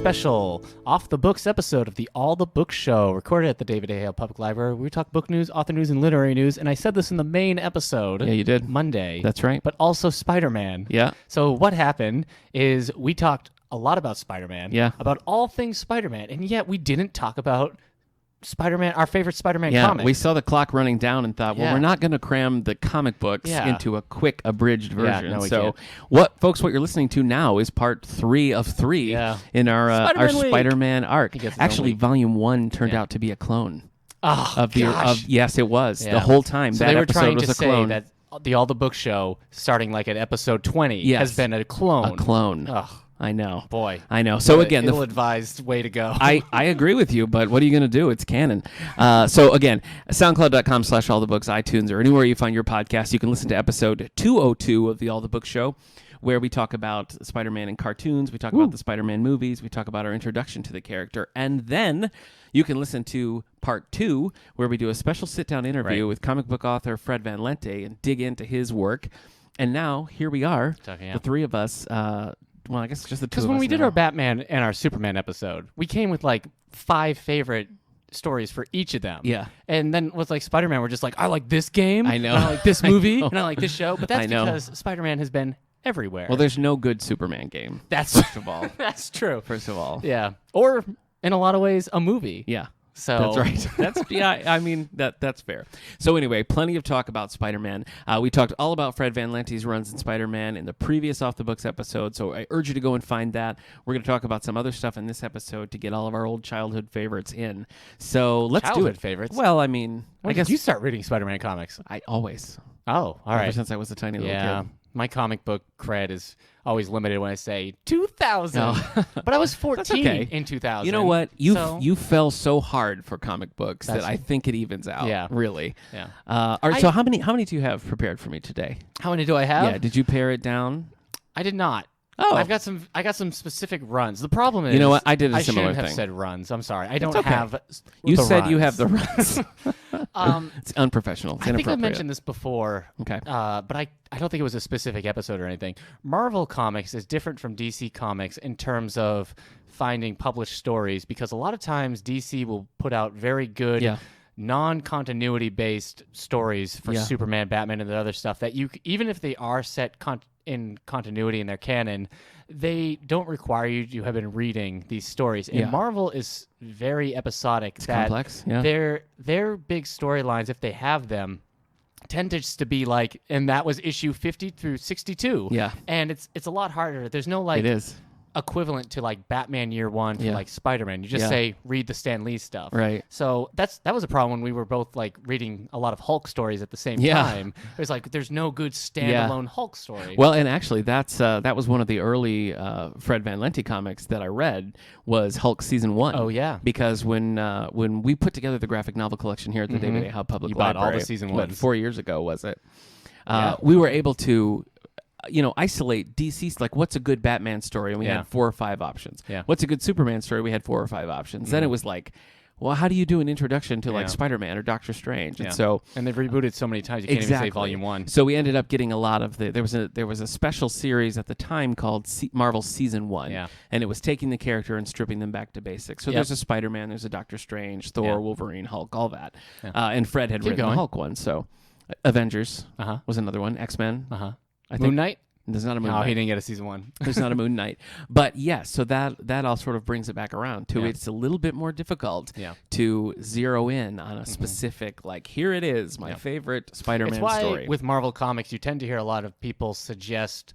special off-the-books episode of the All the Books Show, recorded at the David A. Hale Public Library. We talk book news, author news, and literary news, and I said this in the main episode. Yeah, you did. Monday. That's right. But also Spider-Man. Yeah. So what happened is we talked a lot about Spider-Man. Yeah. About all things Spider-Man, and yet we didn't talk about Spider-Man, our favorite Spider-Man Yeah, comic. we saw the clock running down and thought, well, Yeah. we're not going to cram the comic books Yeah. into a quick abridged version. no, we So, can't. what you're listening to now is part 3 of 3 Yeah. in our Spider-Man week. Spider-Man arc. He gets his own Actually, week. volume 1 turned Yeah. out to be a clone. Oh, gosh. Yes, it was. Yeah. The whole time. So that they were episode trying was to a say clone. that the All the Book Show, starting like at episode 20, Yes. has been a clone. A clone. Ugh, I know. boy. I know. So What again, an ill-advised way to go. I agree with you, but what are you going to do? It's canon. So again, soundcloud.com/allthebooks, iTunes, or anywhere you find your podcast, you can listen to episode 202 of the All the Books Show, where we talk about Spider-Man and cartoons, we talk about the Spider-Man movies, we talk about our introduction to the character, and then you can listen to part 2, where we do a special sit-down interview with comic book author Fred Van Lente and dig into his work. And now, here we are, the three of us, well, I guess just the two of us. Because when we did now. our Batman and our Superman episode, we came with like 5 favorite stories for each of them. Yeah. And then with like Spider-Man, we're just like, I like this game. I know. And I like this movie. know. And I like this show. But that's I know. because Spider-Man has been everywhere. Well, there's no good Superman game. That's First of all. that's true. First of all. Yeah. Or in a lot of ways, a movie. Yeah. So That's right. I mean that's fair. So anyway, plenty of talk about Spider-Man. We talked all about Fred Van Lente's runs in Spider-Man in the previous Off the Books episode, so I urge you to go and find that. We're going to talk about some other stuff in this episode to get all of our old childhood favorites in. So let's do Childhood it. favorites? Well, I mean, When I guess did you start reading Spider-Man comics? I always. Oh, all Ever right. since I was a tiny little Yeah. kid. My comic book cred is always limited when I say 2000. Oh. But I was 14 okay. in 2000. You know what? You So- you fell so hard for comic books that That's- I think it evens out. Yeah. Really. Yeah. All right. So how many do you have prepared for me today? How many do I have? Yeah. Did you pare it down? I did not. Oh. I got some specific runs. The problem is, You know what? I did a similar shouldn't have thing. said runs. I'm sorry. I don't okay. have. You the said you runs. have the runs. It's unprofessional. It's I think I inappropriate. mentioned this before. Okay. But I don't think it was a specific episode or anything. Marvel Comics is different from DC Comics in terms of finding published stories, because a lot of times DC will put out very good Yeah. non-continuity based stories for Yeah. Superman, Batman, and the other stuff that you, even if they are set in continuity in their canon, they don't require you to have been reading these stories. And Yeah. Marvel is very episodic. It's that complex. Yeah. their big storylines, if they have them, tend to be like, and that was issue 50 through 62. Yeah. And it's a lot harder. There's no like It is. equivalent to like Batman Year One for Yeah. like Spider-Man. You just Yeah. say read the Stan Lee stuff. Right. So that was a problem when we were both like reading a lot of Hulk stories at the same Yeah. time. It was like there's no good standalone Hulk story. Well, and actually, that was one of the early Fred Van Lente comics that I read was Hulk season 1. Oh, yeah. Because when we put together the graphic novel collection here at the David A. Hale Public You bought all Library, the season what, ones. 4 years ago was it? Yeah. We were able to isolate DC's, like, what's a good Batman story? And we Yeah. had 4 or 5 options. Yeah. What's a good Superman story? We had 4 or 5 options. Then it was like, well, how do you do an introduction to, like, Yeah. Spider-Man or Doctor Strange? Yeah. And so... and they've rebooted so many times you can't even say volume 1. So we ended up getting a lot of there was a special series at the time called Marvel Season 1. Yeah. And it was taking the character and stripping them back to basics. So Yep. there's a Spider-Man, there's a Doctor Strange, Thor, Yeah. Wolverine, Hulk, all that. Yeah. And Fred had Keep written the going. Hulk one. So Avengers Uh-huh. was another one. X-Men. Uh-huh. I think Moon Knight? there's not a Moon No, Knight. he didn't get a season 1. There's not a Moon Knight. But yes, so that all sort of brings it back around to Yeah. it's a little bit more difficult Yeah. to zero in on a specific, like, here it is, my Yeah. favorite Spider-Man It's why story. with Marvel Comics, you tend to hear a lot of people suggest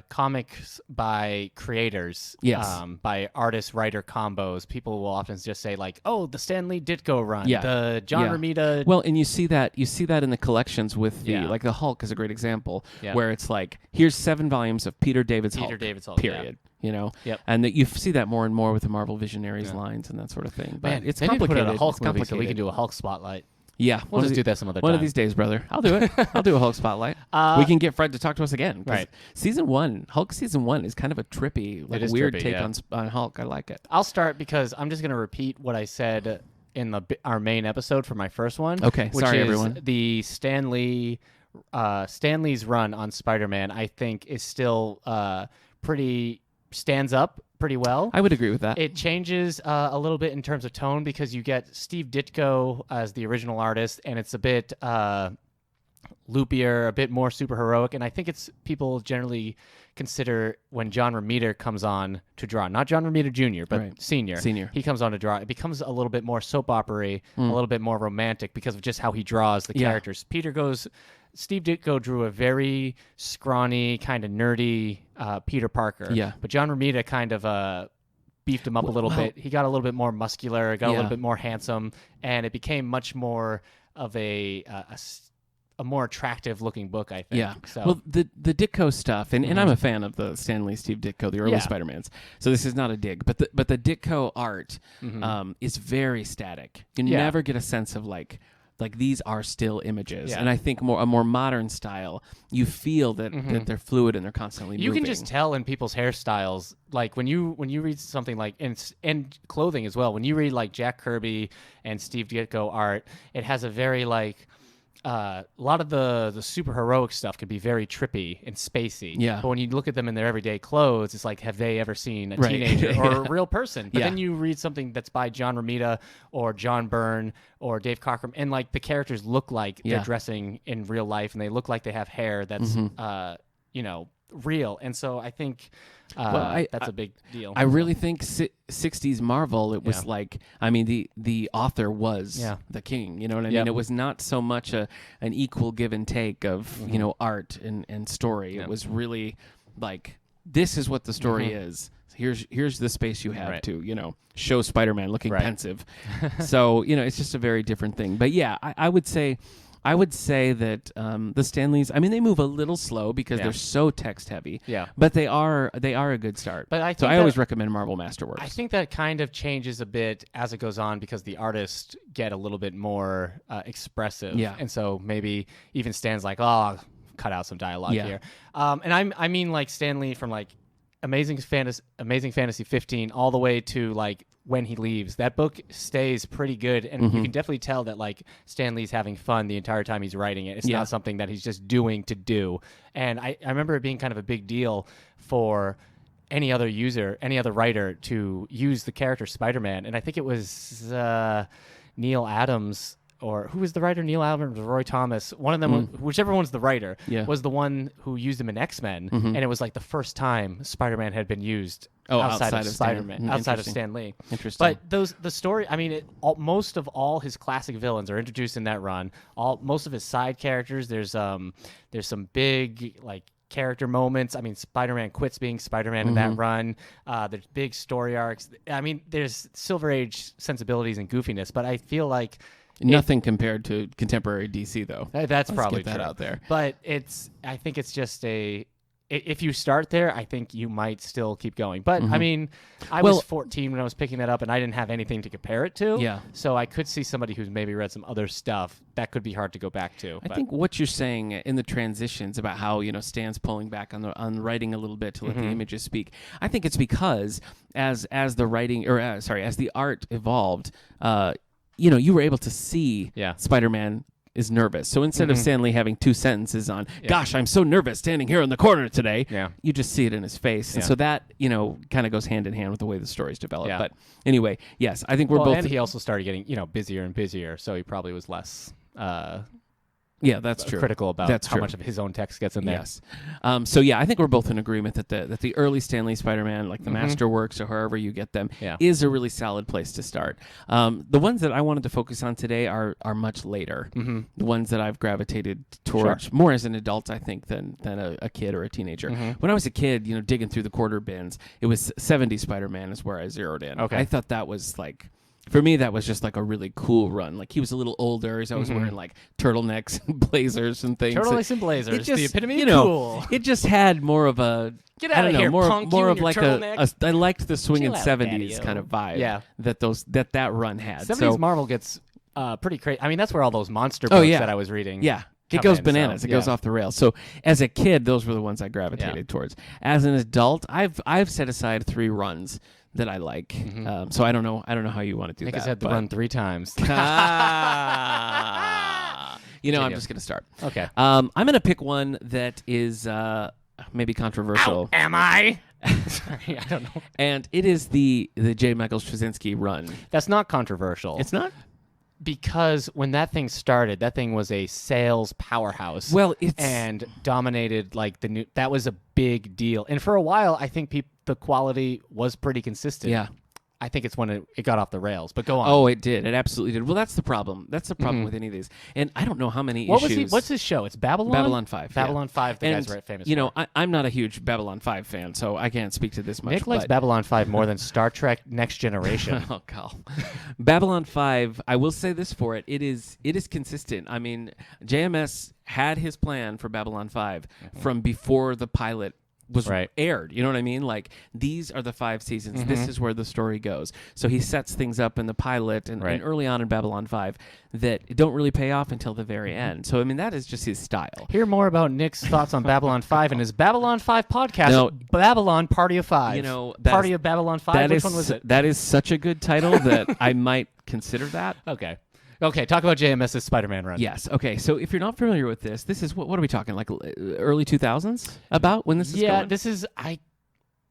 comics by creators, Yes. by artist-writer combos. People will often just say like, "Oh, the Stan Lee Ditko run, Yeah. the John Yeah. Romita." Well, and you see that in the collections with the Yeah. like the Hulk is a great example Yeah. where it's like here's 7 volumes of Peter David's Peter Hulk. David's Hulk, yeah. Period. You know, Yep. and that you see that more and more with the Marvel Visionaries Yeah. lines and that sort of thing. But Man, it's they need to put complicated. out a Hulk It's movie so we complicated. can do a Hulk spotlight. Yeah, We'll just do that some other One time. of these days, brother. I'll do it. I'll do a Hulk spotlight. We can get Fred to talk to us again. 'Cause Right. Hulk season 1 is kind of a trippy, like It is weird trippy, take yeah. on Hulk. I like it. I'll start because I'm just going to repeat what I said in our main episode for my first one. Okay, which sorry, is everyone. The Stan Lee's run on Spider-Man, I think, is still pretty stands up pretty well. I would agree with that. It changes a little bit in terms of tone because you get Steve Ditko as the original artist, and it's a bit loopier, a bit more super heroic, and I think it's people generally consider when John Romita comes on to draw, not John Romita Jr., but Senior. He comes on to draw. It becomes a little bit more soap opera-y, a little bit more romantic because of just how he draws the characters. Steve Ditko drew a very scrawny, kind of nerdy Peter Parker. Yeah. But John Romita kind of beefed him up a little bit. He got a little bit more muscular, got a little bit more handsome, and it became much more of a more attractive looking book, I think. Yeah. So. Well, the Ditko stuff, and I'm a fan of the Stan Lee, Steve Ditko, the early Spider-Mans. So this is not a dig, but the Ditko art is very static. You never get a sense of like these are still images. And I think a more modern style, you feel that they're fluid and they're constantly moving. You can just tell in people's hairstyles, like when you read something like and clothing as well. When you read like Jack Kirby and Steve Ditko art, it has a very like a lot of the super heroic stuff could be very trippy and spacey. Yeah. But when you look at them in their everyday clothes, it's like, have they ever seen a teenager or a real person? But then you read something that's by John Romita or John Byrne or Dave Cockrum, and like the characters look like they're dressing in real life, and they look like they have hair that's real. And so I think that's a big deal. I really think 60s Marvel, it was like, I mean, the author was the king, you know what I mean? It was not so much an equal give and take of, art and story. It was really like, this is what the story is. Here's the space you have to, show Spider-Man looking pensive. So, it's just a very different thing. But yeah, I would say that the Stan Lees, I mean, they move a little slow because they're so text heavy. Yeah. But they are a good start. But I always recommend Marvel Masterworks. I think that kind of changes a bit as it goes on because the artists get a little bit more expressive. Yeah. And so maybe even Stan's like, oh, cut out some dialogue here. And I mean like Stan Lee from like Amazing Fantasy 15 all the way to like when he leaves. That book stays pretty good, and you can definitely tell that like Stan Lee's having fun the entire time he's writing it. It's not something that he's just doing to do. And I remember it being kind of a big deal for any other writer to use the character Spider-Man. And I think it was Neil Adams, or who was the writer? Neil Adams or Roy Thomas? One of them, whichever one's the writer, was the one who used him in X-Men, and it was like the first time Spider-Man had been used outside of Spider-Man, outside of Stan Lee. Interesting. But the story, I mean, most of all his classic villains are introduced in that run. Most of his side characters, there's some big like character moments. I mean, Spider-Man quits being Spider-Man in that run. There's big story arcs. I mean, there's Silver Age sensibilities and goofiness, but I feel like nothing compared to contemporary DC, though. That's probably get that true. Out there. But I think it's just if you start there, I think you might still keep going. But I mean, I was 14 when I was picking that up, and I didn't have anything to compare it to. Yeah. So I could see somebody who's maybe read some other stuff that could be hard to go back to. I think what you're saying in the transitions about how Stan's pulling back on writing a little bit to let the images speak. I think it's because as the writing as the art evolved, you were able to see Spider-Man is nervous. So instead of Stan Lee having two sentences on, gosh, I'm so nervous standing here in the corner today, you just see it in his face. And so that, kind of goes hand in hand with the way the stories develop. But anyway, yes, I think we're both... And he also started getting, busier and busier, so he probably was less... that's true. Critical about how much of his own text gets in there. Yes. I think we're both in agreement that the early Stan Lee Spider-Man, like the Masterworks or however you get them, is a really solid place to start. The ones that I wanted to focus on today are much later. The ones that I've gravitated towards more as an adult, I think, than a kid or a teenager. When I was a kid, digging through the quarter bins, it was 70s Spider-Man is where I zeroed in. Okay. I thought that was like... For me, that was just like a really cool run. Like he was a little older. He's always wearing like turtlenecks and blazers and things. Turtlenecks and blazers, the epitome of cool. It just had more of a get out of here, punk, more of like a. I liked the swinging 70s kind of vibe. That run had. 70s Marvel gets pretty crazy. I mean, that's where all those monster books that I was reading. Yeah. It goes bananas. It goes off the rails. So as a kid, those were the ones I gravitated towards. As an adult, I've set aside 3 runs that I like. So I don't know how you want to do Nick that. has had to run 3 times. I'm just going to start. Okay. I'm going to pick one that is maybe controversial. Am I? Sorry, I don't know. And it is the J. Michael Straczynski run. That's not controversial. It's not? Because when that thing started, that thing was a sales powerhouse. Well, and dominated like the new. That was a big deal. And for a while, I think the quality was pretty consistent. Yeah. I think it's when it got off the rails. But go on. Oh, it did. It absolutely did. Well, that's the problem. That's the problem with any of these. And I don't know how many issues. What's his show? It's Babylon? Babylon 5. Babylon 5, the guy's famous for. I'm not a huge Babylon 5 fan, so I can't speak to this much. Nick likes Babylon 5 more than Star Trek Next Generation. Oh, God. Babylon 5, I will say this for it. It is consistent. I mean, JMS had his plan for Babylon 5 from before the pilot was aired. You know what I mean? Like, these are the 5 seasons. This is where the story goes. So he sets things up in the pilot and early on in Babylon 5 that don't really pay off until the very end. So, I mean, that is just his style. Hear more about Nick's thoughts on Babylon 5 and his Babylon 5 podcast, Babylon Party of 5. Party of Babylon 5? Which one was it? That is such a good title that I might consider that. Okay, talk about JMS's Spider-Man run. Yes. Okay, so if you're not familiar with this is what are we talking, like early 2000s about when this is going? Yeah, this is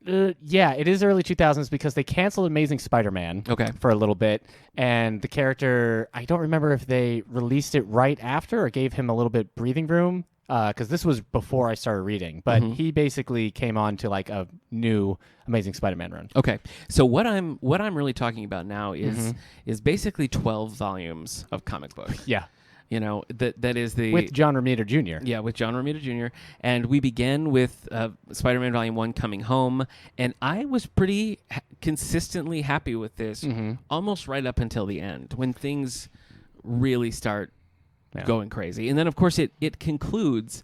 it is early 2000s because they canceled Amazing Spider-Man for a little bit, and the character, I don't remember if they released it right after or gave him a little bit breathing room, because this was before I started reading, but he basically came on to like a new Amazing Spider-Man run. Okay, so what I'm really talking about now is basically 12 volumes of comic book. Yeah. That is the... With John Romita Jr. Yeah, with John Romita Jr. And we begin with Spider-Man Volume 1 Coming Home, and I was pretty consistently happy with this almost right up until the end, when things really start going crazy. And then, of course, it concludes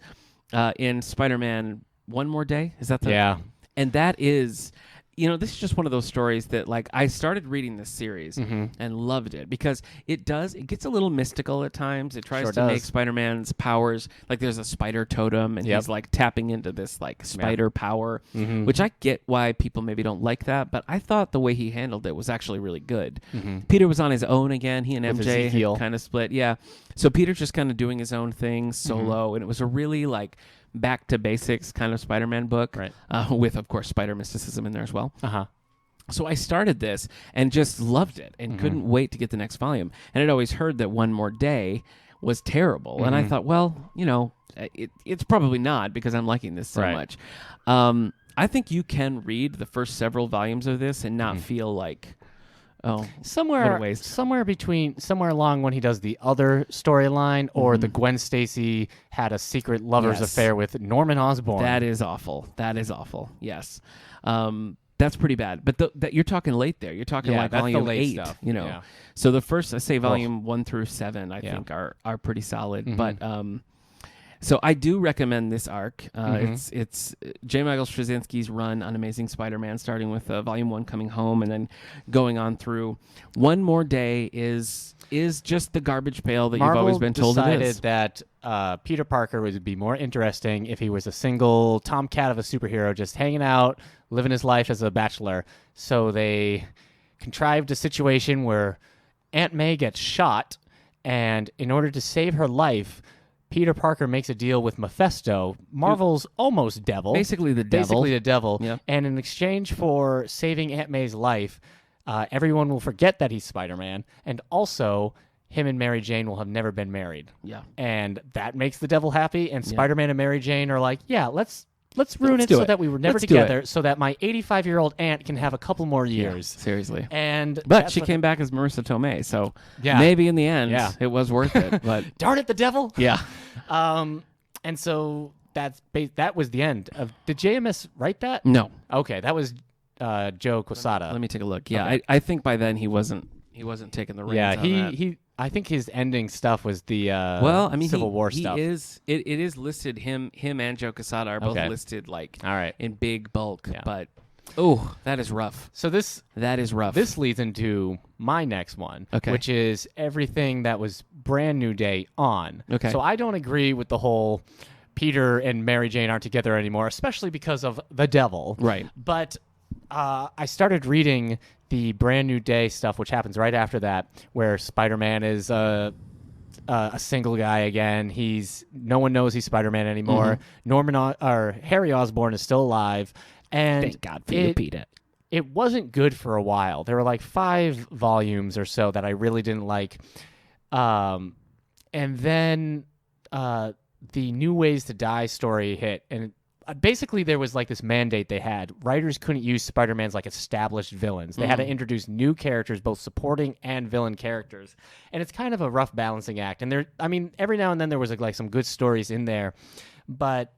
in Spider-Man One More Day. Is that the... Yeah. And that is... this is just one of those stories that, like, I started reading this series and loved it because it gets a little mystical at times. It tries to make Spider-Man's powers, like there's a spider totem and he's like tapping into this like spider power, which I get why people maybe don't like that, but I thought the way he handled it was actually really good. Peter was on his own again. He and MJ kind of split. Yeah. So Peter's just kind of doing his own thing solo, and it was a really like back to basics kind of Spider-Man book, with, of course, spider mysticism in there as well. So I started this and just loved it and couldn't wait to get the next volume. And I'd always heard that One More Day was terrible. And I thought, well, it's probably not because I'm liking this so much. I think you can read the first several volumes of this and not feel like... somewhere along when he does the other storyline or the Gwen Stacy had a secret lover's affair with Norman Osborn. That is awful. Yes. That's pretty bad. But that you're talking late there. You're talking like volume 8, stuff. So the first, I say volume 1 through 7, I think are pretty solid. But so I do recommend this arc. It's J. Michael Straczynski's run on Amazing Spider-Man, starting with Volume 1 Coming Home, and then going on through. One More Day is just the garbage pail that you've always been told it is. Decided that Peter Parker would be more interesting if he was a single tomcat of a superhero just hanging out, living his life as a bachelor. So they contrived a situation where Aunt May gets shot, and in order to save her life... Peter Parker makes a deal with Mephisto, Marvel's almost devil. Basically the devil. Yep. And in exchange for saving Aunt May's life, everyone will forget that he's Spider-Man, and also him and Mary Jane will have never been married. Yeah. And that makes the devil happy, and Spider-Man and Mary Jane are like, yeah, let's ruin it so that we were never together, so that my 85-year-old aunt can have a couple more years. Yeah, seriously. But she came back as Marissa Tomei, so maybe in the end it was worth it. But darn it, the devil! Yeah. And so that was the end of. Did JMS write that? No. Okay, that was Joe Quesada. Let me take a look. Yeah, okay. I think by then he wasn't taking the reins. Yeah, on he. I think his ending stuff was the Civil War stuff. It is listed. Him and Joe Quesada are both listed in big bulk. Yeah. But that is rough. So that is rough. This leads into my next one, which is everything that was Brand New Day on. Okay. So I don't agree with the whole Peter and Mary Jane aren't together anymore, especially because of the devil. Right. But I started reading the Brand New Day stuff, which happens right after that, where Spider-Man is a single guy again. No one knows he's Spider-Man anymore. Harry Osborn is still alive, And thank God for you, Peter. It wasn't good for a while. There were like 5 volumes or so that I really didn't like. And then the New Ways to Die story hit, and basically there was like this mandate they had. Writers couldn't use Spider-Man's like established villains. They had to introduce new characters, both supporting and villain characters. And it's kind of a rough balancing act. And every now and then there was like some good stories in there. But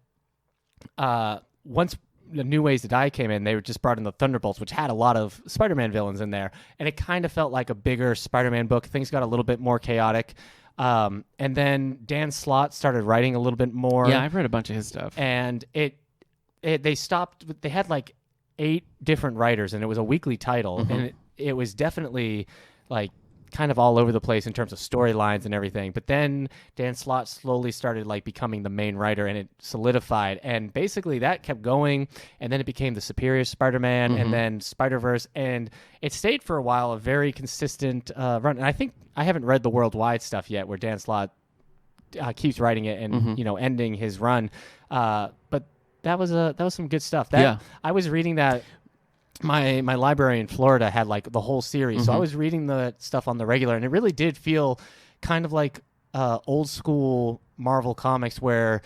once the New Ways to Die came in, they just brought in the Thunderbolts, which had a lot of Spider-Man villains in there. And it kind of felt like a bigger Spider-Man book. Things got a little bit more chaotic. And then Dan Slott started writing a little bit more. Yeah, I've read a bunch of his stuff. And they stopped. They had like 8 different writers, and it was a weekly title. And it was definitely like kind of all over the place in terms of storylines and everything. But then Dan Slott slowly started like becoming the main writer, and it solidified. And basically that kept going, and then it became the Superior Spider-Man, and then Spider-Verse, and it stayed for a while, a very consistent run. And I think I haven't read the worldwide stuff yet, where Dan Slott keeps writing it and ending his run. But that was some good stuff. I was reading that. My library in Florida had like the whole series, so I was reading the stuff on the regular, and it really did feel kind of like old school Marvel comics, where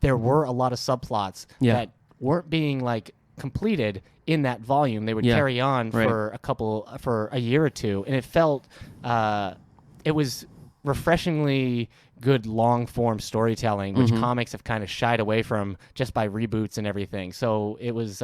there were a lot of subplots that weren't being like completed in that volume. They would carry on for a year or two, and it felt it was refreshingly good long form storytelling, which comics have kind of shied away from just by reboots and everything. So it was.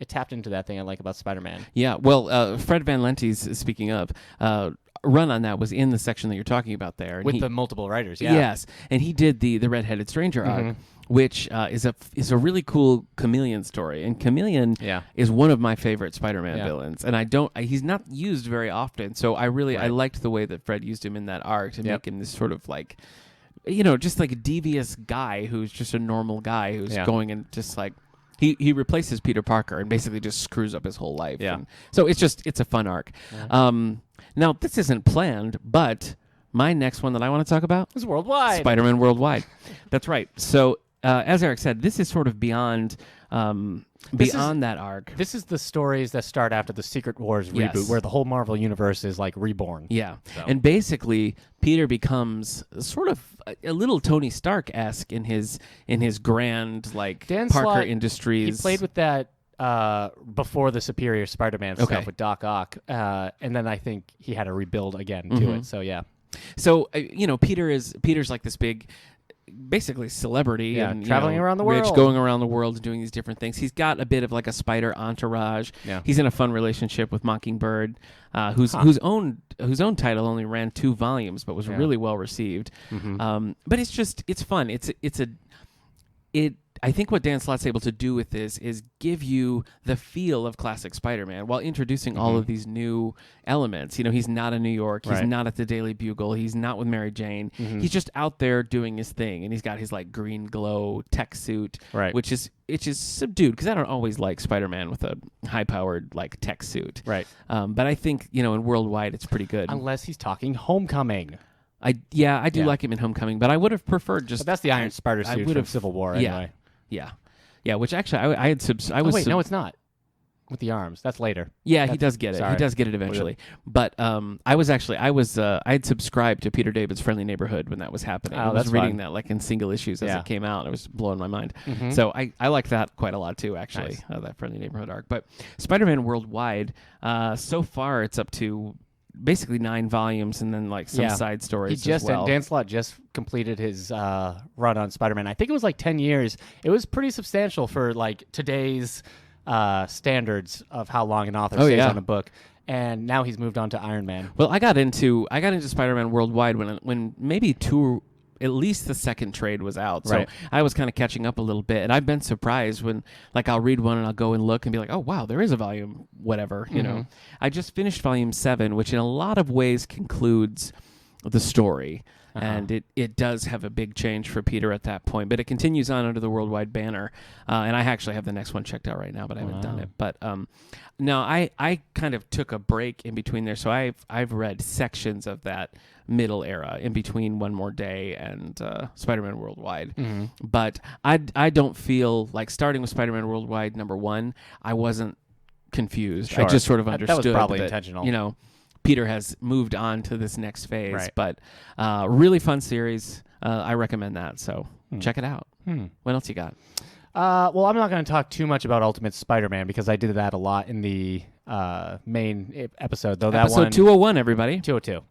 It tapped into that thing I like about Spider-Man. Yeah, well, Fred Van Lente's, speaking of, run on that was in the section that you're talking about there. And with the multiple writers, yeah. Yes, and he did the Red-Headed Stranger arc, which is a really cool Chameleon story. And Chameleon is one of my favorite Spider-Man villains. And he's not used very often, so I liked the way that Fred used him in that arc to make him this sort of like, just like a devious guy who's just a normal guy who's going and just like, He replaces Peter Parker and basically just screws up his whole life. Yeah. And so it's a fun arc. Yeah. Now, this isn't planned, but my next one that I want to talk about is Worldwide. Spider-Man Worldwide. That's right. So, as Eric said, this is sort of beyond that arc. This is the stories that start after the Secret Wars reboot, where the whole Marvel universe is like reborn. Yeah. So. And basically, Peter becomes sort of a little Tony Stark-esque in his grand like Dan Parker Slott, Industries. He played with that before the Superior Spider-Man stuff with Doc Ock, and then I think he had to rebuild again to it. So yeah. So Peter's like this big, basically celebrity, and traveling around the world, rich, going around the world doing these different things. He's got a bit of like a spider entourage. Yeah. He's in a fun relationship with Mockingbird, whose own title only ran 2 volumes, but was really well received. But it's fun. I think what Dan Slott's able to do with this is give you the feel of classic Spider-Man while introducing all of these new elements. He's not in New York. He's not at the Daily Bugle. He's not with Mary Jane. He's just out there doing his thing, and he's got his like green glow tech suit, which is subdued, because I don't always like Spider-Man with a high-powered like tech suit. Right. But I think in Worldwide it's pretty good. Unless he's talking Homecoming. I do like him in Homecoming, but I would have preferred just. But that's the Iron Spider suit from Civil War anyway. Yeah. Which actually I had no, it's not. With the arms, that's later. Yeah, he does get it. He does get it eventually. But I had subscribed to Peter David's Friendly Neighborhood when that was happening. I was reading that like in single issues as it came out. It was blowing my mind. So I liked that quite a lot too, actually. Nice. That Friendly Neighborhood arc. But Spider-Man Worldwide, so far it's up to basically 9 volumes, and then like some side stories as well. Dan Slott just completed his run on Spider-Man. I think it was like 10 years. It was pretty substantial for like today's standards of how long an author stays on a book. And now he's moved on to Iron Man. Well, I got into Spider-Man Worldwide when maybe at least the second trade was out. So I was kind of catching up a little bit, and I've been surprised when like I'll read one and I'll go and look and be like, oh wow, there is a volume, whatever, I just finished volume 7, which in a lot of ways concludes the story. and it does have a big change for Peter at that point. But it continues on under the worldwide banner, and I actually have the next one checked out right now, but I haven't done it. But no, I kind of took a break in between there, so I've read sections of that middle era in between One More Day and Spider-Man Worldwide. But I don't feel like starting with Spider-Man Worldwide #1, I wasn't confused. Sure. I just sort of understood that was probably intentional. You know, Peter has moved on to this next phase. Right. But really fun series. I recommend that. So check it out. What else you got? Well, I'm not going to talk too much about Ultimate Spider-Man because I did that a lot in the main episode. Though that episode 201, everybody. 202.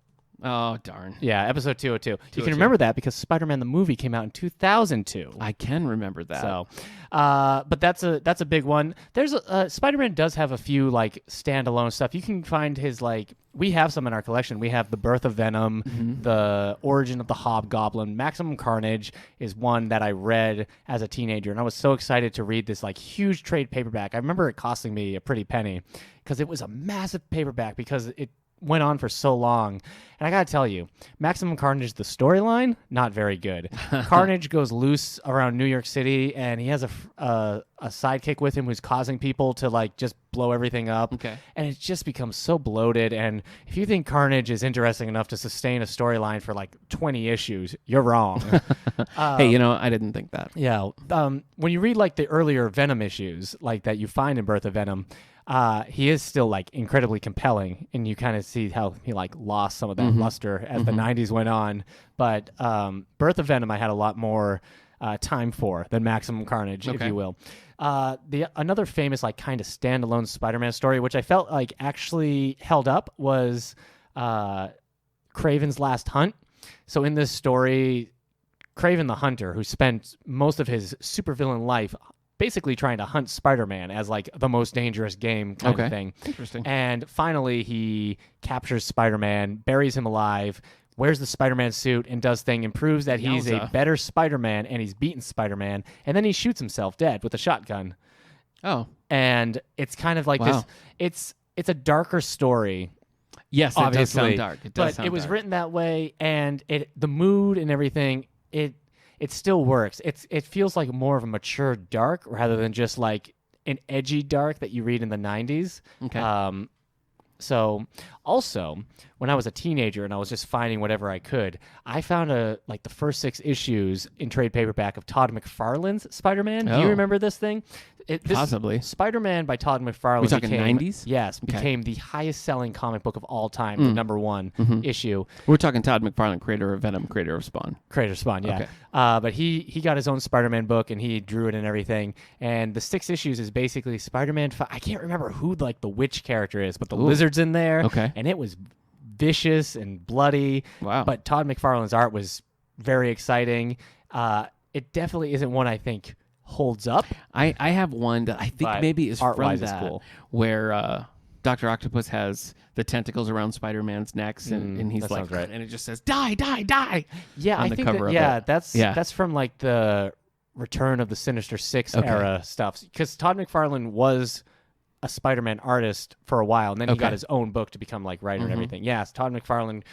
Oh, darn. Yeah, episode 202. You can remember that because Spider-Man the movie came out in 2002. I can remember that. So, but that's a big one. There's Spider-Man does have a few like standalone stuff. You can find his like we have some in our collection. We have the Birth of Venom, the Origin of the Hobgoblin, Maximum Carnage is one that I read as a teenager, and I was so excited to read this like huge trade paperback. I remember it costing me a pretty penny because it was a massive paperback because it went on for so long. And I gotta tell you, Maximum Carnage, the storyline, not very good. Carnage goes loose around New York City, and he has a sidekick with him who's causing people to like just blow everything up. Okay. And it just becomes so bloated. And if you think Carnage is interesting enough to sustain a storyline for like 20 issues, you're wrong. Hey, you know, I didn't think that. Yeah. When you read like the earlier Venom issues, like that you find in Birth of Venom, he is still like incredibly compelling, and you kind of see how he like lost some of that luster as the 90s went on. But Birth of Venom I had a lot more time for than Maximum Carnage, if you will. Another famous like kind of standalone Spider-Man story, which I felt like actually held up, was Craven's Last Hunt. So in this story, Craven the Hunter, who spent most of his supervillain life basically trying to hunt Spider-Man as like the most dangerous game kind of thing. Interesting. And finally he captures Spider-Man, buries him alive, wears the Spider-Man suit and does thing, and proves that he's a better Spider-Man and he's beaten Spider-Man, and then he shoots himself dead with a shotgun. Oh. And it's kind of like this it's a darker story. Yes, it does sound dark. But it was written that way, and the mood and everything, it still works. It feels like more of a mature dark rather than just like an edgy dark that you read in the 90s. Okay. So also, when I was a teenager and I was just finding whatever I could, I found the first 6 issues in trade paperback of Todd McFarlane's Spider-Man. Do you remember this thing? Possibly. Spider-Man by Todd McFarlane. We're talking 90s? Yes, became the highest-selling comic book of all time, the #1 issue. We're talking Todd McFarlane, creator of Venom, creator of Spawn. Creator of Spawn, yeah. Okay. But he got his own Spider-Man book, and he drew it and everything. And the 6 issues is basically Spider-Man. I can't remember who like the witch character is, but the lizard's in there. Okay. And it was vicious and bloody. Wow. But Todd McFarlane's art was very exciting. It definitely isn't one I think holds up. I have one that I think maybe is from that, cool. where Dr. Octopus has the tentacles around Spider-Man's necks, and he's like, right. and it just says, die, die, die. Yeah, on I the think cover that, of it. that's from like the Return of the Sinister Six era stuff. Because Todd McFarlane was a Spider-Man artist for a while, and then he got his own book to become like writer and everything. Yes, Todd McFarlane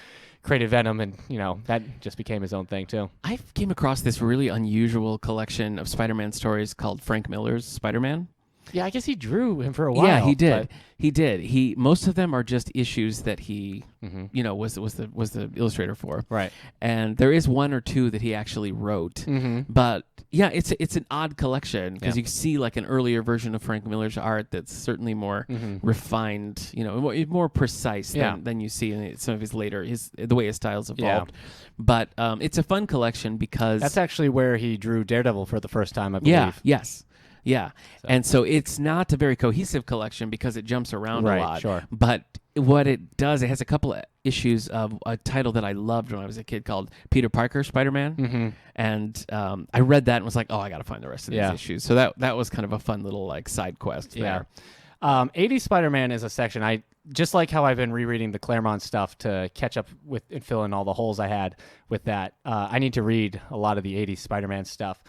created Venom, and that just became his own thing too. I came across this really unusual collection of Spider-Man stories called Frank Miller's Spider-Man. Yeah, I guess he drew him for a while. Yeah, he did. He did. Most of them are just issues that he, was the illustrator for. Right. And there is 1 or 2 that he actually wrote. But yeah, it's an odd collection because you see like an earlier version of Frank Miller's art that's certainly more refined, more precise than you see in some of his later the way his style's evolved. Yeah. But it's a fun collection because that's actually where he drew Daredevil for the first time, I believe. Yeah. Yes. Yeah, and so it's not a very cohesive collection because it jumps around a lot. Sure. But what it does, it has a couple of issues of a title that I loved when I was a kid called Peter Parker Spider-Man, and I read that and was like, oh, I got to find the rest of these issues. So that was kind of a fun little like side quest there. 80s Spider-Man is a section I just like how I've been rereading the Claremont stuff to catch up with and fill in all the holes I had with that. I need to read a lot of the 80s Spider-Man stuff.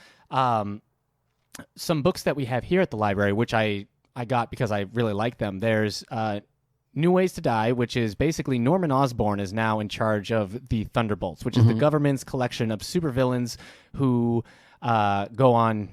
some books that we have here at the library, which I got because I really like them. There's New Ways to Die, which is basically Norman Osborn is now in charge of the Thunderbolts, which is the government's collection of supervillains who go on,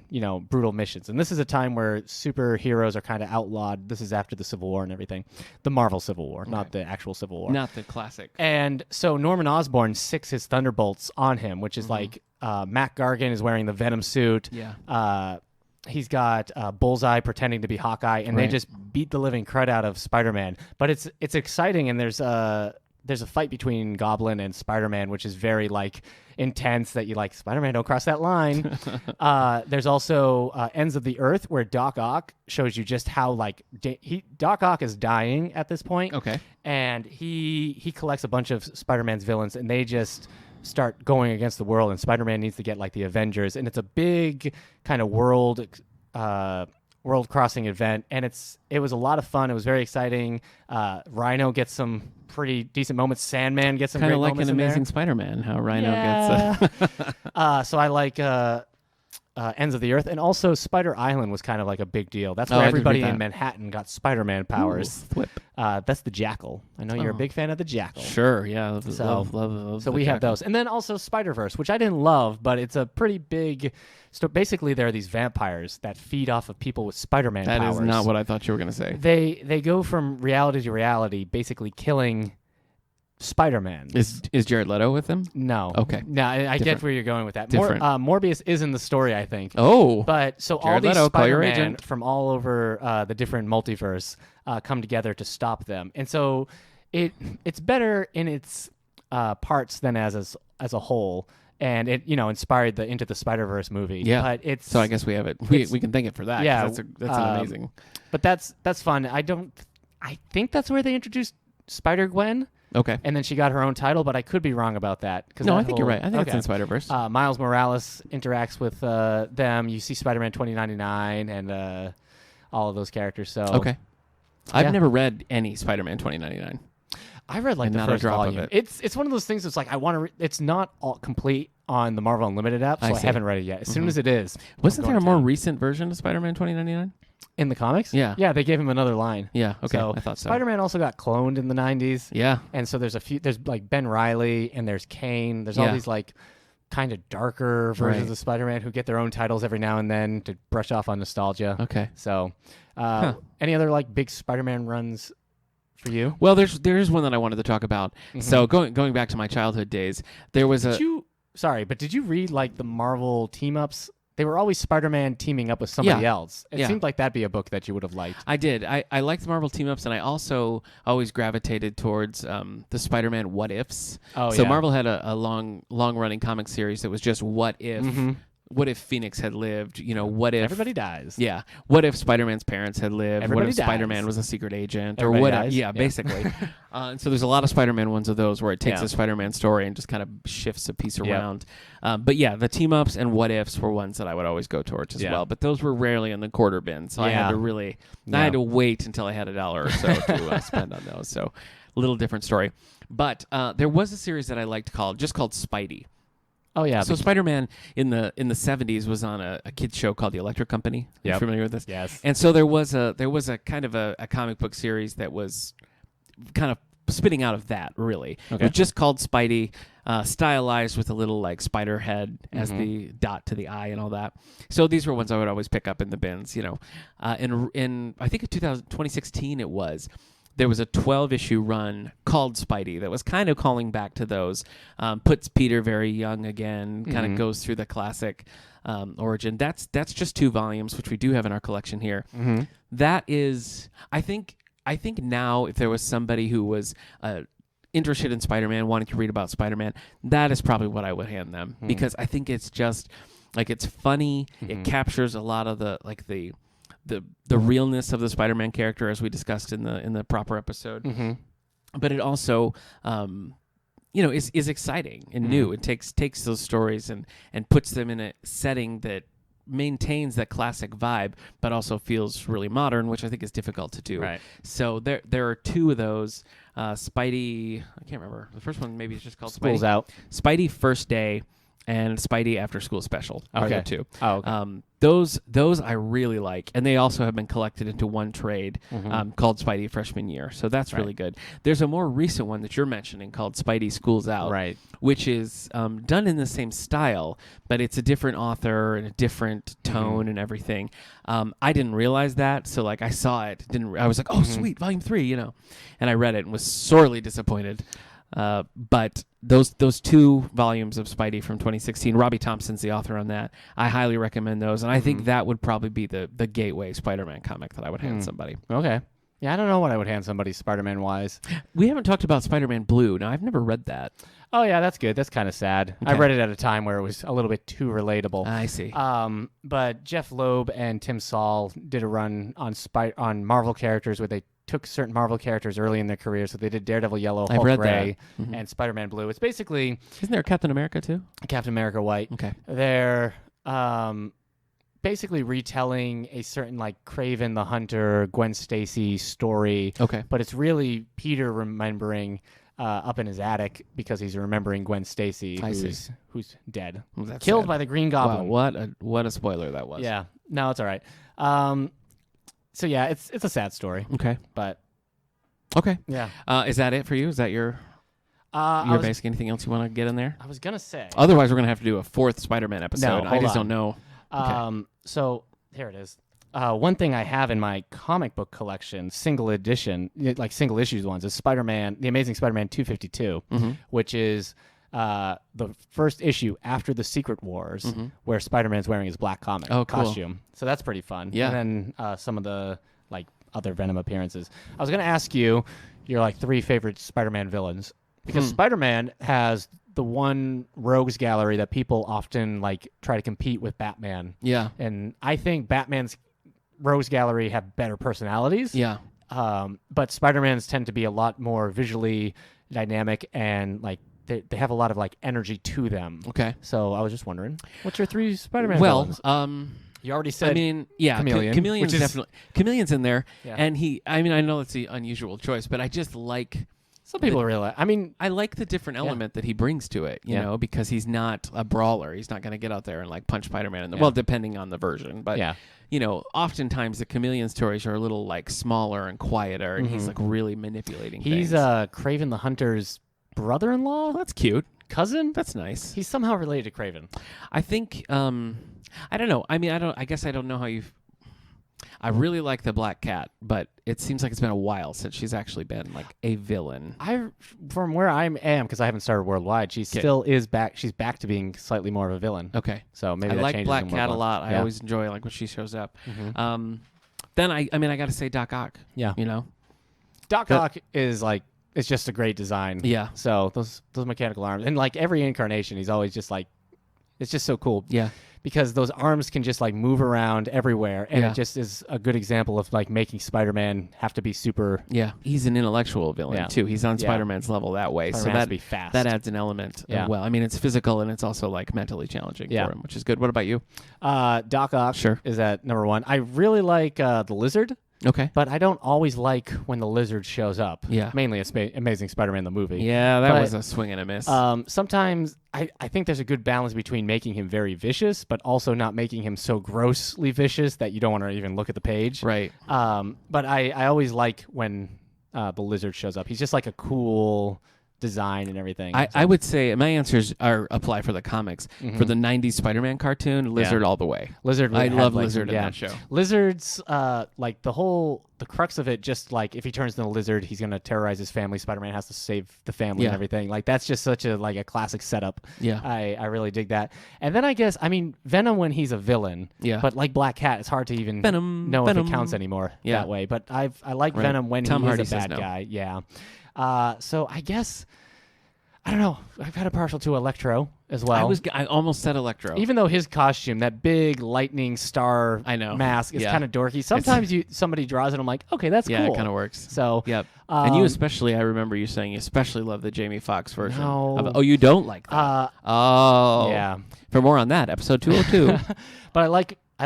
brutal missions. And this is a time where superheroes are kind of outlawed. This is after the Civil War and everything. The Marvel Civil War, not the actual Civil War. Not the classic. And so Norman Osborn sicks his Thunderbolts on him, which is like Matt Gargan is wearing the Venom suit. Yeah. He's got Bullseye pretending to be Hawkeye, and they just beat the living crud out of Spider-Man. But it's exciting, and there's a fight between Goblin and Spider-Man, which is very intense. That you Spider-Man, don't cross that line. There's also Ends of the Earth, where Doc Ock shows you just how Doc Ock is dying at this point. Okay, and he collects a bunch of Spider-Man's villains, and they just start going against the world, and Spider-Man needs to get the Avengers, and it's a big kind of world crossing event, and it was a lot of fun. It was very exciting. Rhino gets some pretty decent moments. Sandman gets some great moments. Kind of like an Amazing Spider-Man, how Rhino gets. So I like Ends of the Earth, and also Spider Island was kind of a big deal. That's where everybody in Manhattan got Spider-Man powers. Ooh, flip. That's the Jackal. I know you're a big fan of the Jackal. Sure, yeah. Love so we have those, and then also Spider-Verse, which I didn't love, but it's a pretty big. So basically, there are these vampires that feed off of people with Spider-Man powers. That is not what I thought you were going to say. They go from reality to reality, basically killing Spider-Man. Is Jared Leto with them? No. Okay. No, I get where you're going with that. Different. Morbius is in the story, I think. Oh. But so Jared all these Leto, Spider-Man from all over the different multiverse come together to stop them. And so it's better in its parts than as a whole. And it inspired the Into the Spider-Verse movie. Yeah. But so I guess we have it. We can thank it for that. Yeah. That's amazing. But that's fun. I think that's where they introduced Spider-Gwen. Okay. And then she got her own title, but I could be wrong about that. No, I think you're right. I think it's in Spider-Verse. Miles Morales interacts with them. You see Spider-Man 2099 and all of those characters. So okay. I've never read any Spider-Man 2099. I read the first volume. It's one of those things that's I want to. It's not all complete on the Marvel Unlimited app, so I haven't read it yet. As soon as it is, wasn't there a more recent version of Spider-Man 2099 in the comics? Yeah, they gave him another line. Yeah, okay, so I thought so. Spider-Man also got cloned in the 90s. Yeah, and so there's Ben Reilly and there's Kane. There's all these kind of darker versions of Spider-Man who get their own titles every now and then to brush off on nostalgia. Okay, so any other big Spider-Man runs for you? Well, there's one that I wanted to talk about. Mm-hmm. So going back to my childhood days, there was did you read the Marvel team-ups? They were always Spider-Man teaming up with somebody else. It seemed like that'd be a book that you would have liked. I did. I liked the Marvel team-ups, and I also always gravitated towards the Spider-Man what ifs. So Marvel had a long-running comic series that was just what if. Mm-hmm. What if Phoenix had lived? What if everybody dies? Yeah. What if Spider-Man's parents had lived? Everybody what if dies. Spider-Man was a secret agent? Everybody or what? Dies. Yeah, basically. And so there's a lot of Spider-Man ones of those where it takes a Spider-Man story and just kind of shifts a piece around. But the team-ups and what ifs were ones that I would always go towards as well. But those were rarely in the quarter bin, so I had to wait until I had $1 or so to spend on those. So a little different story. But there was a series that I liked called Spidey. Oh yeah. So Spider-Man in the 70s was on a kids show called the Electro Company. Are you familiar with this? Yes. And so there was a kind of a comic book series that was kind of spitting out of that, really. Okay. It was just called Spidey, stylized with a little spider head as the dot to the eye and all that. So these were ones I would always pick up in the bins, in I think in 2016 it was. There was a 12-issue run called Spidey that was kind of calling back to those. Puts Peter very young again, kind of goes through the classic origin. That's just 2 volumes, which we do have in our collection here. Mm-hmm. That is, I think now if there was somebody who was interested in Spider-Man, wanting to read about Spider-Man, that is probably what I would hand them. Because I think it's just, it's funny. It captures a lot of the realness of the Spider-Man character, as we discussed in the proper episode, but it also, is exciting and new. It takes those stories and puts them in a setting that maintains that classic vibe, but also feels really modern, which I think is difficult to do. Right. So there are 2 of those. Spidey, I can't remember. The first one maybe is just called School's Spidey. Out. Spidey First Day. and Spidey After School Special are the two. Oh, okay. Those I really like, and they also have been collected into one trade called Spidey Freshman Year, so that's really good. There's a more recent one that you're mentioning called Spidey School's Out, right, which is done in the same style, but it's a different author and a different tone and everything. I didn't realize that, so like I saw it, I was like, oh sweet, volume 3, and I read it and was sorely disappointed. But those 2 volumes of Spidey from 2016, Robbie Thompson's the author on that. I highly recommend those, and I think that would probably be the gateway Spider-Man comic that I would hand somebody. Okay. Yeah, I don't know what I would hand somebody Spider-Man wise. We haven't talked about Spider-Man Blue. Now, I've never read that. Oh, yeah, that's good. That's kind of sad. Okay. I read it at a time where it was a little bit too relatable. I see. But Jeff Loeb and Tim Saul did a run on Marvel characters where they took certain Marvel characters early in their career. So they did Daredevil Yellow, Hulk Gray, and Spider-Man Blue. It's basically... Isn't there a Captain America, too? Captain America White. Okay. They're... basically retelling a certain like Craven the Hunter, Gwen Stacy story. Okay. But it's really Peter remembering up in his attic because he's remembering Gwen Stacy, who's dead. Well, killed sad. by the Green Goblin. Wow, what a spoiler that was. Yeah. No, it's all right. So yeah, it's a sad story. Okay. But okay. Yeah. Is that it for you? Is that your basic? Anything else you want to get in there? I was gonna say. Otherwise, we're gonna have to do a 4th Spider-Man episode. No, I just don't know. Okay. So here it is. One thing I have in my comic book collection, single edition, like single issues ones, is Spider-Man, The Amazing Spider-Man 252, which is the first issue after the Secret Wars, where Spider-Man's wearing his black costume. So that's pretty fun. Yeah. And then some of the like other Venom appearances. I was going to ask you your like 3 favorite Spider-Man villains, because Spider-Man has the one rogues gallery that people often like try to compete with Batman. Yeah. And I think Batman's rogues gallery have better personalities. Yeah. But Spider-Man's tend to be a lot more visually dynamic and like they have a lot of like energy to them. Okay. So I was just wondering, what's your 3 Spider-Man villains? You already said. I mean, yeah, Chameleon. Chameleon's definitely Chameleon's in there, Yeah. and I mean, I know it's the unusual choice, but I just like. Some people realize. I mean, I like the different element that he brings to it, you know, because he's not a brawler. He's not going to get out there and like punch Spider-Man in the well, depending on the version. But you know, oftentimes the Chameleon stories are a little like smaller and quieter, and he's like really manipulating. He's things. Craven the Hunter's brother-in-law. That's cute. Cousin. That's nice. He's somehow related to Craven. I think. I don't know. I mean, I guess I don't know how you. I really like the Black Cat, but it seems like it's been a while since she's actually been like a villain. From where I am, because I haven't started Worldwide, she still is back. She's back to being slightly more of a villain. Okay, so maybe I that like changes Black in Cat a Worldwide. lot. I always enjoy like when she shows up. Then I mean, I got to say Doc Ock. Yeah, you know, Doc Ock is like it's just a great design. Yeah. So those mechanical arms and like every incarnation, he's always just like it's just so cool. Yeah. Because those arms can just like move around everywhere, and it just is a good example of like making Spider-Man have to be super. Yeah, he's an intellectual villain too. He's on Spider-Man's level that way, Spider-Man so has to be fast. that adds an element. Well, I mean, it's physical and it's also like mentally challenging for him, which is good. What about you? Doc Ock is at number 1. I really like the Lizard. Okay. But I don't always like when the Lizard shows up. Yeah. Mainly Amazing Spider-Man the movie. Yeah, that was a swing and a miss. Sometimes I think there's a good balance between making him very vicious, but also not making him so grossly vicious that you don't want to even look at the page. Right. But I always like when the Lizard shows up. He's just like a cool design and everything. I would say my answers apply for the comics. For the 90s Spider-Man cartoon, Lizard all the way. Lizard. I love Lizard in that show. Lizard's like the crux of it, just like if he turns into a lizard, he's going to terrorize his family. Spider-Man has to save the family and everything. Like that's just such a classic setup. Yeah. I really dig that. And then I guess, I mean, Venom when he's a villain. Yeah. But like Black Cat, it's hard to even know if it counts anymore that way. But I like Venom when Tom he Hardy is a bad guy. Yeah. So I guess, I don't know. I've had a partial to Electro as well. I almost said Electro. Even though his costume, that big lightning star mask, is kind of dorky. Sometimes somebody draws it, I'm like, okay, that's cool. Yeah, it kind of works. So, yep. And you especially, I remember you saying you especially love the Jamie Foxx version. No. Oh, you don't like that? Yeah. For more on that, episode 202. But I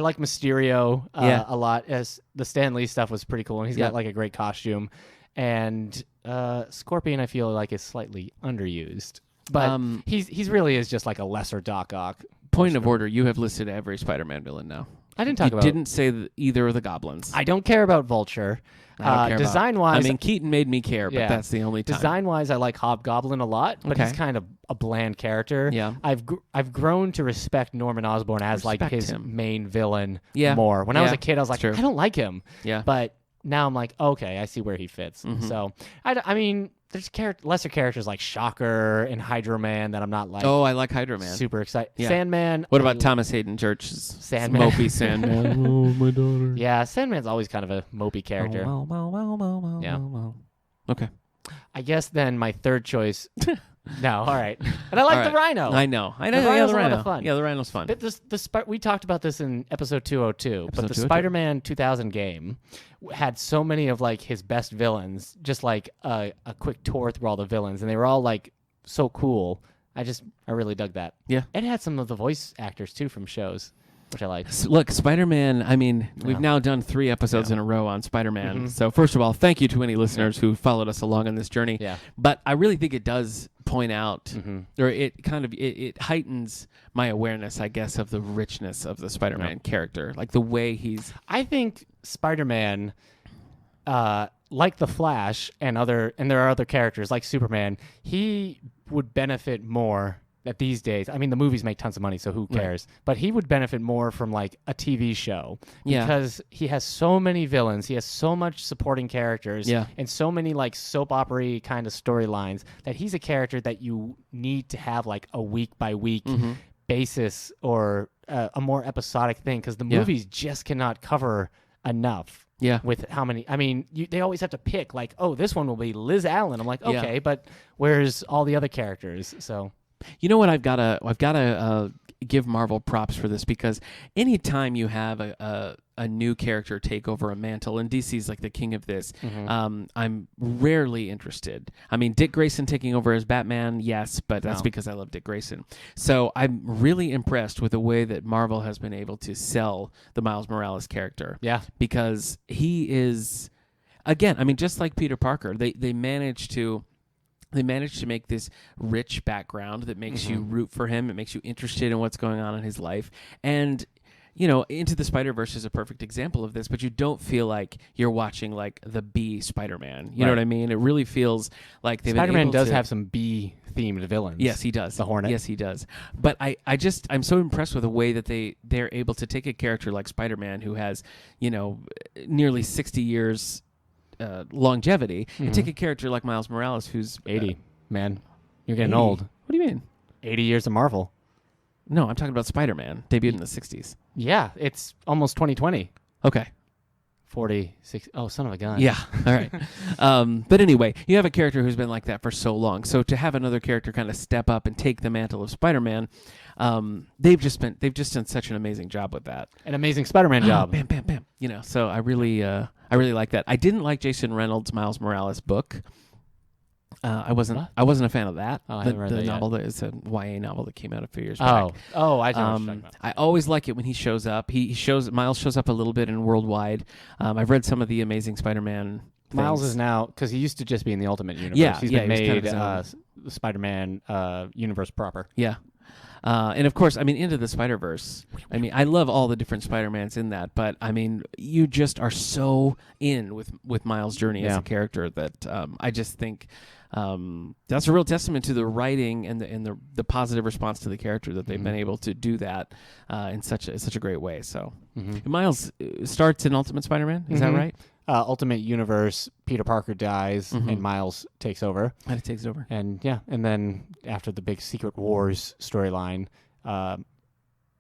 like Mysterio a lot. As the Stan Lee stuff was pretty cool, and he's got like a great costume. And Scorpion, I feel like, is slightly underused. But he's really is just like a lesser Doc Ock. Point of order, you have listed every Spider-Man villain now. I didn't talk about... You didn't say either of the Goblins. I don't care about Vulture. Design-wise... I mean, Keaton made me care, but that's the only time. Design-wise, I like Hobgoblin a lot, but he's kind of a bland character. Yeah. I've grown to respect Norman Osborn as like his main villain more. When I was a kid, I was like, I don't like him. Yeah. But now I'm like, okay, I see where he fits. So, I mean... There's lesser characters like Shocker and Hydro Man that I'm not like. Oh, I like Hydro Man. Super excited. Yeah. Sandman. What about Thomas Hayden Church's Sandman? Mopey Sandman. Oh, my daughter. Yeah, Sandman's always kind of a mopey character. Yeah. Okay. I guess then my third choice. No, all right. And I like the Rhino. I know. The Rhino's a lot of fun. Yeah, the Rhino's fun. But we talked about this in episode 202. But the Spider-Man 2000 game had so many of like his best villains, just like a quick tour through all the villains, and they were all like so cool. I really dug that. Yeah. It had some of the voice actors too from shows, which I like. Look, Spider-Man, I mean, we've now done 3 episodes in a row on Spider-Man. So first of all, thank you to any listeners who followed us along on this journey. Yeah. But I really think it does point out, or it kind of, it heightens my awareness, I guess, of the richness of the Spider-Man character. Like the way he's... I think Spider-Man, like the Flash and there are other characters like Superman, he would benefit more that these days. I mean, the movies make tons of money, so who cares? Right. But he would benefit more from like a TV show because he has so many villains, he has so much supporting characters, and so many like soap opera kind of storylines that he's a character that you need to have like a week by week basis or a more episodic thing because the movies just cannot cover enough. Yeah. With how many? I mean, they always have to pick like, oh, this one will be Liz Allen. I'm like, okay, but where's all the other characters? So. You know what? I've got to give Marvel props for this because anytime you have a new character take over a mantle, and DC's like the king of this, I'm rarely interested. I mean, Dick Grayson taking over as Batman, yes, but that's because I love Dick Grayson. So I'm really impressed with the way that Marvel has been able to sell the Miles Morales character. Yeah, because he is, again, I mean, just like Peter Parker, they managed to make this rich background that makes you root for him. It makes you interested in what's going on in his life. And, you know, Into the Spider-Verse is a perfect example of this, but you don't feel like you're watching, like, the B Spider-Man. You know what I mean? It really feels like they've Spider-Man does have some B-themed villains. Yes, he does. The Hornet. Yes, he does. But I'm so impressed with the way that they're able to take a character like Spider-Man who has, you know, nearly 60 years longevity and take a character like Miles Morales who's 80. Man, you're getting old. What do you mean? 80 years of Marvel. No, I'm talking about Spider-Man, debuted in the 60s. Yeah, it's almost 2020. Okay. 46. Oh, son of a gun. Yeah. All right. But anyway, you have a character who's been like that for so long. So to have another character kind of step up and take the mantle of Spider-Man, they've just done such an amazing job with that. An amazing Spider-Man job. Bam, bam, bam. You know, so I really like that. I didn't like Jason Reynolds' Miles Morales book. I wasn't a fan of that. Oh, I haven't read that novel yet. that is a YA novel that came out a few years back. I know what you're talking about. I always like it when he shows up. Miles shows up a little bit in Worldwide. I've read some of the Amazing Spider-Man. Miles is now, because he used to just be in the Ultimate Universe. Yeah, he's been made the Spider-Man universe proper. Yeah. And of course, I mean, Into the Spider-Verse. I mean, I love all the different Spider-Mans in that, but I mean, you just are so in with Miles' journey as a character that I just think that's a real testament to the writing and the positive response to the character that they've been able to do that in such a great way. So Miles starts in Ultimate Spider-Man, is that right? Ultimate Universe, Peter Parker dies and Miles takes over. And it takes over. And and then after the big Secret Wars storyline,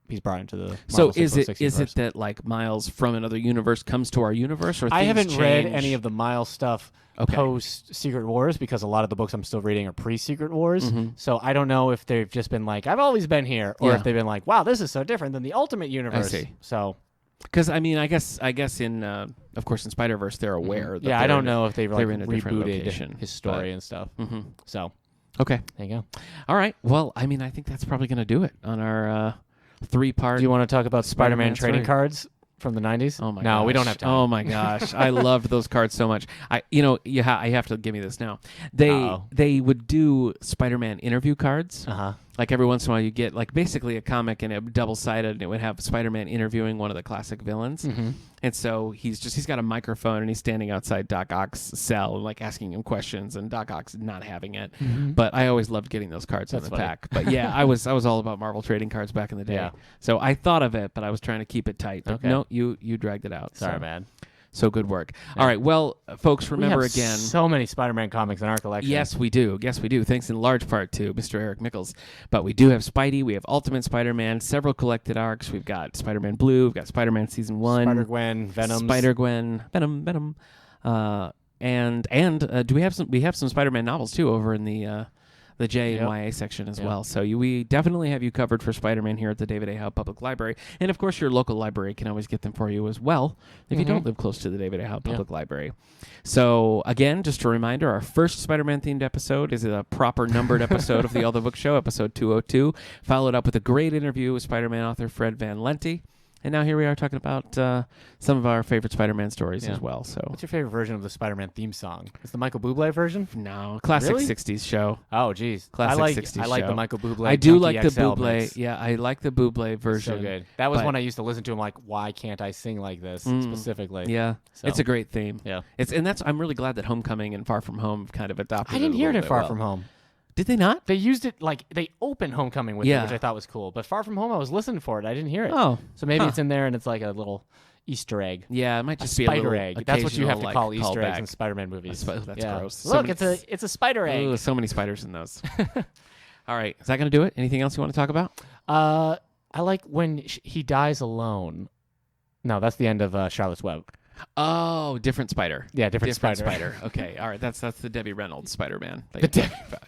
he's brought into the Marvel So is 616 it universe. that like Miles from another universe comes to our universe, or I haven't read change? any of the Miles stuff post Secret Wars because a lot of the books I'm still reading are pre-Secret Wars. So I don't know if they've just been like, I've always been here, or if they've been like, wow, this is so different than the Ultimate Universe. I see. So because I mean, I guess in of course in Spider-Verse they're aware. That I don't know if they've like in a different rebooted location, his story and stuff. So okay, there you go. All right. Well, I mean, I think that's probably going to do it on our 3-part. Do you want to talk about Spider-Man trading cards? From the 90s? Oh my No, gosh. we don't have time. Oh my gosh. I loved those cards so much. I have to give me this now. They would do Spider-Man interview cards. Uh-huh. Like every once in a while you get like basically a comic and a double-sided and it would have Spider-Man interviewing one of the classic villains. Mm-hmm. And so he's got a microphone and he's standing outside Doc Ock's cell and like asking him questions and Doc Ock's not having it. Mm-hmm. But I always loved getting those cards in the pack. But yeah, I was all about Marvel trading cards back in the day. Yeah. So I thought of it, but I was trying to keep it tight. But no, you dragged it out. Sorry, man. So good work. Yeah. All right. Well, folks, remember we have again. So many Spider-Man comics in our collection. Yes, we do. Thanks in large part to Mr. Eric Mickles. But we do have Spidey. We have Ultimate Spider-Man, several collected arcs. We've got Spider-Man Blue. We've got Spider-Man Season 1. Spider-Gwen, Venom. Spider-Gwen, Venom. And do we have some? We have some Spider-Man novels too over in the J and YA section as well. So we definitely have you covered for Spider-Man here at the David A. Howe Public Library. And, of course, your local library can always get them for you as well if you don't live close to the David A. Howe Public Library. So, again, just a reminder, our first Spider-Man-themed episode is a proper numbered episode of the All the Book Show, episode 202, followed up with a great interview with Spider-Man author Fred Van Lente. And now here we are talking about some of our favorite Spider-Man stories as well. So, what's your favorite version of the Spider-Man theme song? Is the Michael Bublé version? No, classic 60s show. Oh, geez. Classic 60s show. I like the Michael Bublé. I do like the XL Bublé. mix. Yeah, I like the Bublé version. So good. That was one I used to listen to. I'm like, why can't I sing like this specifically? Yeah, it's a great theme. Yeah, I'm really glad that Homecoming and Far From Home kind of adopted. I didn't hear it at Far well. From Home. Did they not? They used it like they opened Homecoming with it, which I thought was cool. But Far From Home, I was listening for it. I didn't hear it. Oh, so maybe it's in there and it's like a little Easter egg. Yeah, it might just be a spider egg. That's what you have to call Easter eggs in Spider-Man movies. That's gross. Look, it's a spider egg. Ooh, so many spiders in those. All right, is that going to do it? Anything else you want to talk about? I like when he dies alone. No, that's the end of Charlotte's Web. Oh, different spider. Yeah, different spider. Okay, all right. That's the Debbie Reynolds Spider-Man.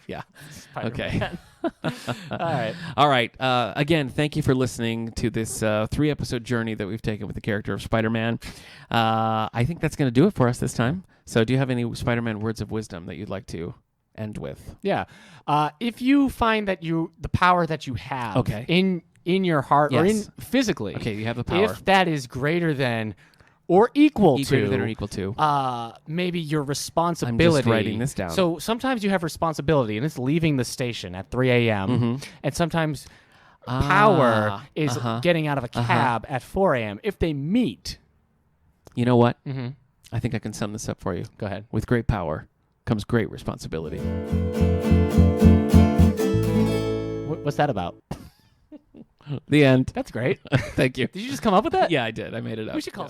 Yeah. Spider-Man. Okay. All right. Again, thank you for listening to this 3-episode journey that we've taken with the character of Spider-Man. I think that's going to do it for us this time. So, do you have any Spider-Man words of wisdom that you'd like to end with? Yeah. If you find that the power that you have in your heart or in physically, you have the power. If that is greater than or equal to maybe your responsibility. I'm just writing this down. So sometimes you have responsibility, and it's leaving the station at 3 a.m., and sometimes power is getting out of a cab at 4 a.m. If they meet. You know what? I think I can sum this up for you. Go ahead. With great power comes great responsibility. What's that about? The end. That's great. Thank you. Did you just come up with that? Yeah, I did. I made it up. We should call...